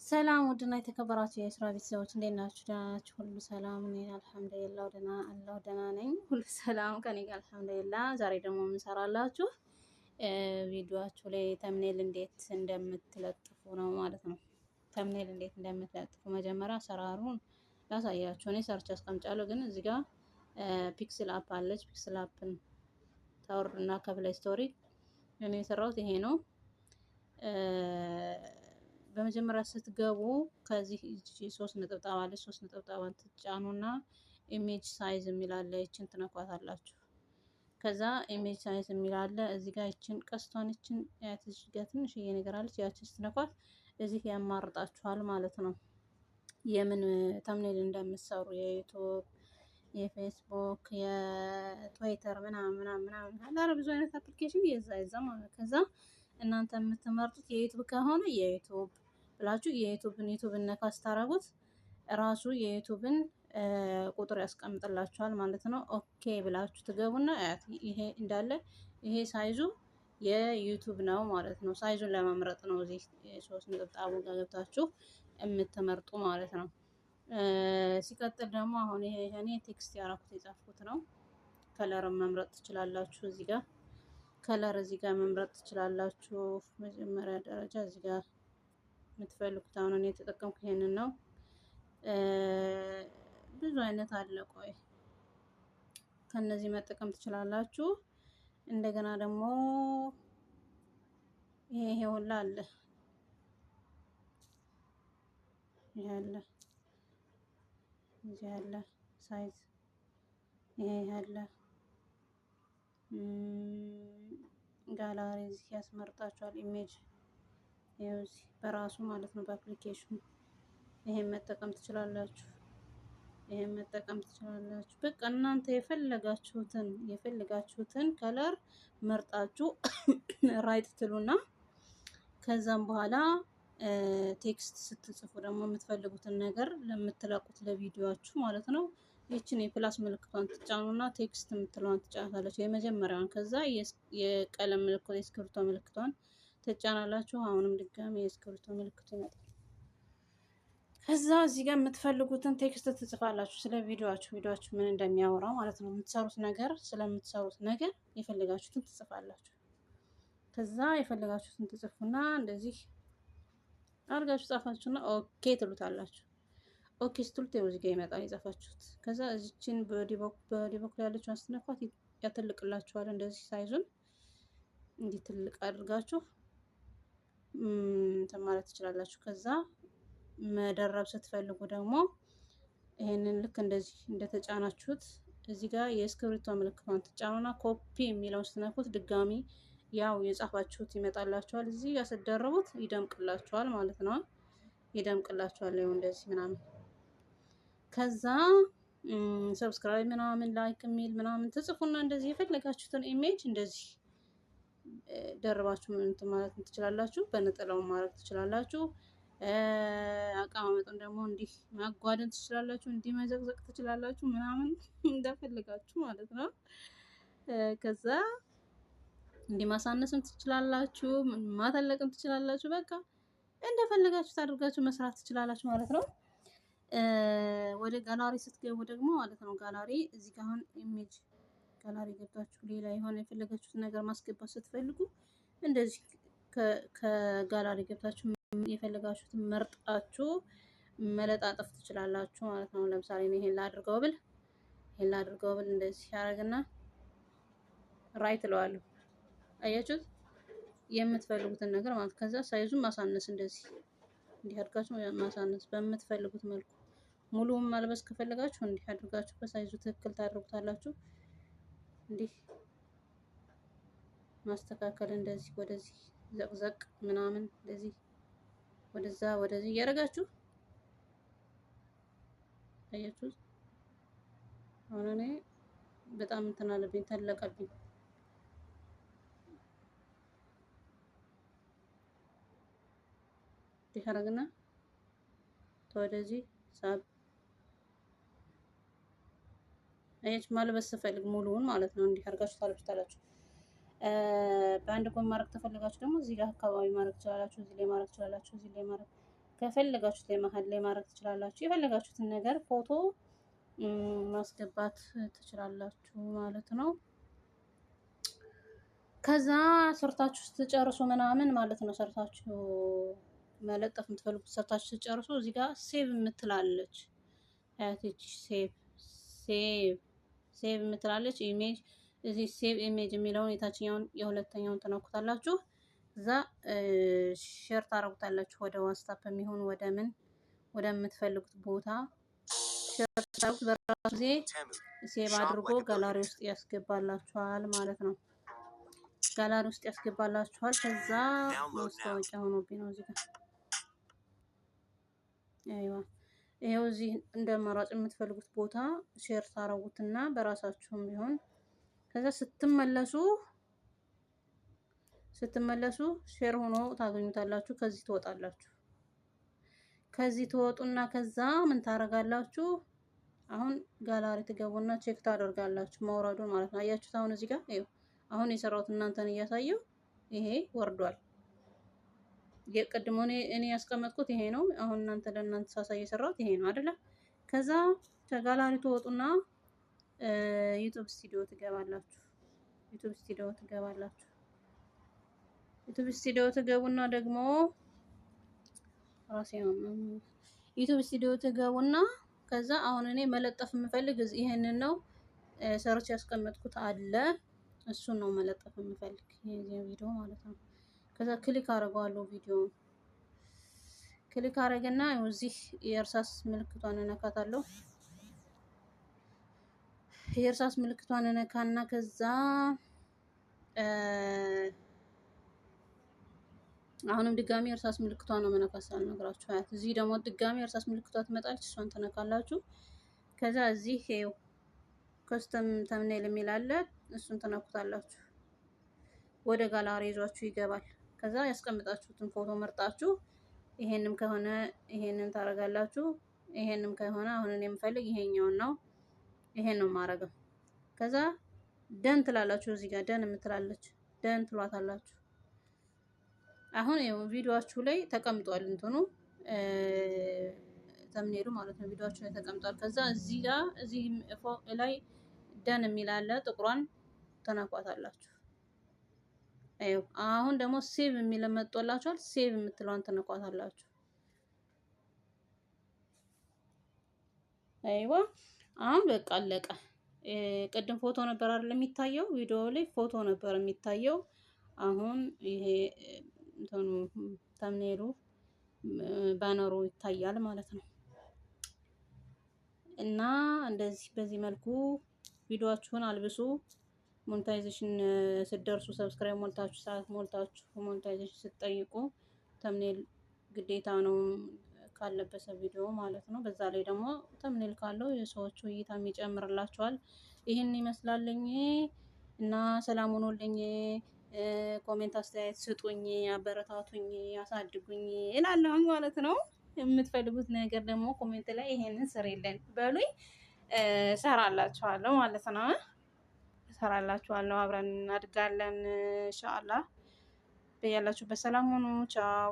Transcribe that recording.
ሰላም ውድና የተከበራችሁ የስራ ቤተሰቦች እንዴት ናችሁ? ደህና ናችሁ? ሁሉ ሰላም? እኔ አልሐምዱሊላህ ደህና ነኝ። ሁሉ ሰላም ከኔ ጋር አልሐምዱሊላህ። ዛሬ ደግሞ የምንሰራላችሁ ቪዲዮአችሁ ላይ ተምኔል እንዴት እንደምትለጥፉ ነው ማለት ነው። ተምኔል እንዴት እንደምትለጥፉ መጀመሪያ አሰራሩን ላሳያችሁ። እኔ ሰርች አስቀምጫለሁ፣ ግን እዚህ ጋር ፒክስል አፕ አለች። ፒክስል አፕን ታወርዱና ከፕሌይ ስቶሪ እኔ የሰራሁት ይሄ ነው። በመጀመሪያ ስትገቡ ከዚህ ሶስት ነጠብጣብ አለች። ሶስት ነጠብጣቧን ትጫኑና ኢሜጅ ሳይዝ የሚላለ ይችን ትነኳታላችሁ። ከዛ ኢሜጅ ሳይዝ የሚላለ እዚህ ጋር ይችን ቀስቷን ይችን ያትሽ ጋር ትንሽዬ ነገር አለች። ያችን ስትነኳት እዚህ ያማርጣችኋል ማለት ነው። የምን ተምኔል እንደምትሰሩ የዩቲዩብ፣ የፌስቡክ፣ የትዊተር ምናምን ብዙ አይነት አፕሊኬሽን የዛ ማለት። ከዛ እናንተ የምትመርጡት የዩቲዩብ ከሆነ የዩቲዩብ ብላችሁ የዩቲዩብን ነካ ስታረጉት ራሱ የዩቲዩብን ቁጥር ያስቀምጥላችኋል ማለት ነው። ኦኬ ብላችሁ ትገቡና ይሄ እንዳለ ይሄ ሳይዙ የዩቲዩብ ነው ማለት ነው። ሳይዙን ለመምረጥ ነው እዚህ ሶስት ነጥብ ጋር ገብታችሁ የምትመርጡ ማለት ነው። ሲቀጥል ደግሞ አሁን ይሄ እኔ ቴክስት ያራኩት የጻፍኩት ነው። ከለርን መምረጥ ትችላላችሁ። እዚህ ጋር ከለር እዚህ ጋር መምረጥ ትችላላችሁ። መጀመሪያ ደረጃ እዚህ ጋር የምትፈልጉት አሁን እኔ የተጠቀምኩት ይሄንን ነው። ብዙ አይነት አለ። ቆይ ከነዚህ መጠቀም ትችላላችሁ። እንደገና ደግሞ ይሄ ሁላ አለ። ይሄ አለ፣ እዚህ አለ ሳይዝ፣ ይሄ አለ ጋላሪ እዚህ ያስመርጣችኋል። ኢሜጅ ይሄው እዚህ በራሱ ማለት ነው በአፕሊኬሽኑ። ይሄን መጠቀም ትችላላችሁ። ይሄን መጠቀም ትችላላችሁ። በቃ እናንተ የፈለጋችሁትን ከለር መርጣችሁ ራይት ትሉና ከዛም በኋላ ቴክስት ስትጽፉ ደግሞ የምትፈልጉትን ነገር ለምትለቁት ለቪዲዮአችሁ ማለት ነው ይችን የፕላስ ምልክቷን ትጫኑና ቴክስት የምትለዋን ትጫናላችሁ የመጀመሪያዋን። ከዛ የቀለም ምልክት የእስክሪብቶ ምልክቷን ትጫናላችሁ። አሁንም ድጋሚ የእስክሪብቶ ምልክቱ ይመጣል። ከዛ እዚህ ጋር የምትፈልጉትን ቴክስት ትጽፋላችሁ። ስለ ቪዲዮአችሁ ምን እንደሚያወራ ማለት ነው። ስለምትሰሩት ነገር የፈለጋችሁትን ትጽፋላችሁ። ከዛ የፈለጋችሁትን ትጽፉና እንደዚህ አድርጋችሁ ጻፋችሁና ኦኬ ትሉታላችሁ። ኦኬ ስትሉት እዚህ ጋር ይመጣል የጻፋችሁት። ከዛ እዚችን በዲ በኩል ያለችውን አስተነኳት ያተልቅላችኋል። እንደዚህ ሳይዙን እንዲህ ትልቅ አድርጋችሁ እንትን ማለት ትችላላችሁ። ከዛ መደረብ ስትፈልጉ ደግሞ ይሄንን ልክ እንደዚህ እንደተጫናችሁት እዚህ ጋር የእስክሪብቶ ምልክቷን ትጫኑና ኮፒ የሚለውን ስትነኩት ድጋሚ ያው የጻፋችሁት ይመጣላችኋል። እዚህ ጋር ስትደርቡት ይደምቅላችኋል ማለት ነው። ይደምቅላችኋል ይኸው እንደዚህ ምናምን። ከዛ ሰብስክራይብ ምናምን ላይክ የሚል ምናምን ትጽፉና እንደዚህ የፈለጋችሁትን ኢሜጅ እንደዚህ ደርባችሁ እንትን ማለት ትችላላችሁ። በነጠላው ማድረግ ትችላላችሁ። አቀማመጡን ደግሞ እንዲህ ማጓደን ትችላላችሁ። እንዲህ መዘቅዘቅ ትችላላችሁ ምናምን እንደፈለጋችሁ ማለት ነው። ከዛ እንዲህ ማሳነስም ትችላላችሁ፣ ማተለቅም ትችላላችሁ። በቃ እንደፈለጋችሁ ታድርጋችሁ መስራት ትችላላችሁ ማለት ነው። ወደ ጋላሪ ስትገቡ ደግሞ ማለት ነው ጋላሪ እዚህ ጋር አሁን ኢሜጅ ጋላሪ ገብታችሁ ሌላ የሆነ የፈለጋችሁትን ነገር ማስገባት ስትፈልጉ እንደዚህ ከጋላሪ ገብታችሁ የፈለጋችሁትን መርጣችሁ መለጣጠፍ ትችላላችሁ ማለት ነው። ለምሳሌ እኔ ይሄን ላድርገው ብል እንደዚህ ያደርግና ራይት እለዋለሁ። አያችሁት? የምትፈልጉትን ነገር ማለት ከዛ ሳይዙን ማሳነስ እንደዚህ እንዲህ አድርጋችሁ ማሳነስ በምትፈልጉት መልኩ። ሙሉውን ማልበስ ከፈለጋችሁ እንዲህ አድርጋችሁ በሳይዙ ትክክል ታደርጉታላችሁ። እንዲህ ማስተካከል እንደዚህ ወደዚህ ዘቅዘቅ ምናምን እንደዚህ ወደዚህ እያደረጋችሁ አያችሁት? አሁን እኔ በጣም እንትን አለብኝ ተለቀብኝ። ይሄረግና ወደዚህ ሳብ አያችሁ ማልበስ ስፈልግ ሙሉውን ማለት ነው እንዲህ አድርጋችሁ ታለብሱታላችሁ። በአንድ ጎን ማድረግ ተፈልጋችሁ ደግሞ እዚህ ጋር አካባቢ ማድረግ ትችላላችሁ። እዚህ ላይ ማድረግ ትችላላችሁ። እዚህ ላይ ማድረግ ከፈለጋችሁት ላይ መሀል ላይ ማድረግ ትችላላችሁ። የፈለጋችሁትን ነገር ፎቶ ማስገባት ትችላላችሁ ማለት ነው። ከዛ ሰርታችሁ ስትጨርሱ ምናምን ማለት ነው ሰርታችሁ መለጠፍ የምትፈልጉት ሰርታችሁ ስትጨርሱ እዚህ ጋር ሴቭ የምትላለች አያቴች ሴቭ የምትላለች ኢሜጅ እዚህ ሴቭ ኢሜጅ የሚለውን የታችኛውን የሁለተኛውን ትነኩታላችሁ። እዛ ሼር ታረጉታላችሁ ወደ ዋትስአፕ የሚሆን ወደ ምን ወደምትፈልጉት ቦታ ሼር ታረጉት። በራሱ ጊዜ ሴቭ አድርጎ ጋላሪ ውስጥ ያስገባላችኋል ማለት ነው። ጋላሪ ውስጥ ያስገባላችኋል። ከዛ ማስታወቂያ ሆኖብኝ ነው እዚህ ጋር ይሄው እዚህ እንደ አማራጭ የምትፈልጉት ቦታ ሼር ታረጉትና በራሳችሁም ቢሆን ከዛ ስትመለሱ ሼር ሆኖ ታገኙታላችሁ። ከዚህ ትወጣላችሁ። ከዚህ ትወጡና ከዛ ምን ታረጋላችሁ? አሁን ጋላሪ ትገቡና ቼክ ታደርጋላችሁ መውረዱን ማለት ነው። አያችሁት? አሁን እዚህ ጋር ይኸው አሁን የሰራሁት እናንተን እያሳየው ይሄ ወርዷል። የቀድሞ እኔ ያስቀመጥኩት ይሄ ነው። አሁን ለእናንተ ሳሳይ የሰራሁት ይሄ ነው አይደለ? ከዛ ከጋላሪ ትወጡና ዩቲዩብ ስቱዲዮ ትገባላችሁ። ዩቲዩብ ስቱዲዮ ትገቡና ደግሞ ዩቲዩብ ስቱዲዮ ትገቡና ከዛ አሁን እኔ መለጠፍ የምፈልግ ይሄንን ነው ሰርች ያስቀመጥኩት አለ። እሱን ነው መለጠፍ የምፈልግ የዚህ ቪዲዮ ማለት ነው። ከዛ ክሊክ አደርገዋለሁ። ቪዲዮውን ክሊክ አደርግና እዚህ የእርሳስ ምልክቷን እነካታለሁ። የእርሳስ ምልክቷን እነካና ከዛ አሁንም ድጋሚ እርሳስ ምልክቷን ነው መነካት ሳልነግራችሁ አያት። እዚህ ደግሞ ድጋሚ እርሳስ ምልክቷ ትመጣለች። እሷን ትነካላችሁ። ከዛ እዚህ ይኸው ከስተም ተምኔል የሚል አለ። እሱን ትነኩታላችሁ። ወደ ጋላሪ ይዟችሁ ይገባል። ከዛ ያስቀምጣችሁትን ፎቶ መርጣችሁ ይሄንም ከሆነ ይሄንን ታረጋላችሁ። ይሄንም ከሆነ አሁን እኔ የምፈልግ ይሄኛውን ነው። ይሄን ነው ማረገው። ከዛ ደን ትላላችሁ። እዚህ ጋር ደን የምትላለች ደን ትሏታላችሁ። አሁን ይኸው ቪዲዮአችሁ ላይ ተቀምጧል እንትኑ ተምኔሉ ማለት ነው። ቪዲዮአችሁ ላይ ተቀምጧል። ከዛ እዚህ ጋር እዚህ ላይ ደን የሚል አለ። ጥቁሯን ተነኳታላችሁ። አይው አሁን ደግሞ ሴቭ የሚል መጥቶላችኋል። ሴቭ የምትለዋን ተነኳታላችሁ። አይዋ አሁን በቃ አለቀ። ቅድም ፎቶ ነበር አይደል የሚታየው? ቪዲዮ ላይ ፎቶ ነበር የሚታየው። አሁን ይሄ እንትኑ ተምኔሉ ባነሩ ይታያል ማለት ነው። እና እንደዚህ በዚህ መልኩ ቪዲዮአችሁን አልብሱ። ሞኔታይዜሽን ስትደርሱ ሰብስክራይብ ሞልታችሁ ሰዓት ሞልታችሁ ሞኔታይዜሽን ስትጠይቁ ተምኔል ግዴታ ነው ካለበሰ ቪዲዮ ማለት ነው። በዛ ላይ ደግሞ ተምኔል ካለው የሰዎቹ እይታም ይጨምርላችኋል። ይህን ይመስላልኝ እና ሰላም ሆኖልኝ። ኮሜንት አስተያየት ስጡኝ፣ አበረታቱኝ፣ ያሳድጉኝ እላለሁኝ ማለት ነው። የምትፈልጉት ነገር ደግሞ ኮሜንት ላይ ይሄንን ስሪልን በሉኝ፣ እሰራላችኋለሁ ማለት ነው። እሰራላችኋለሁ። አብረን እናድጋለን ኢንሻአላህ። በያላችሁበት ሰላም ሁኑ። ቻው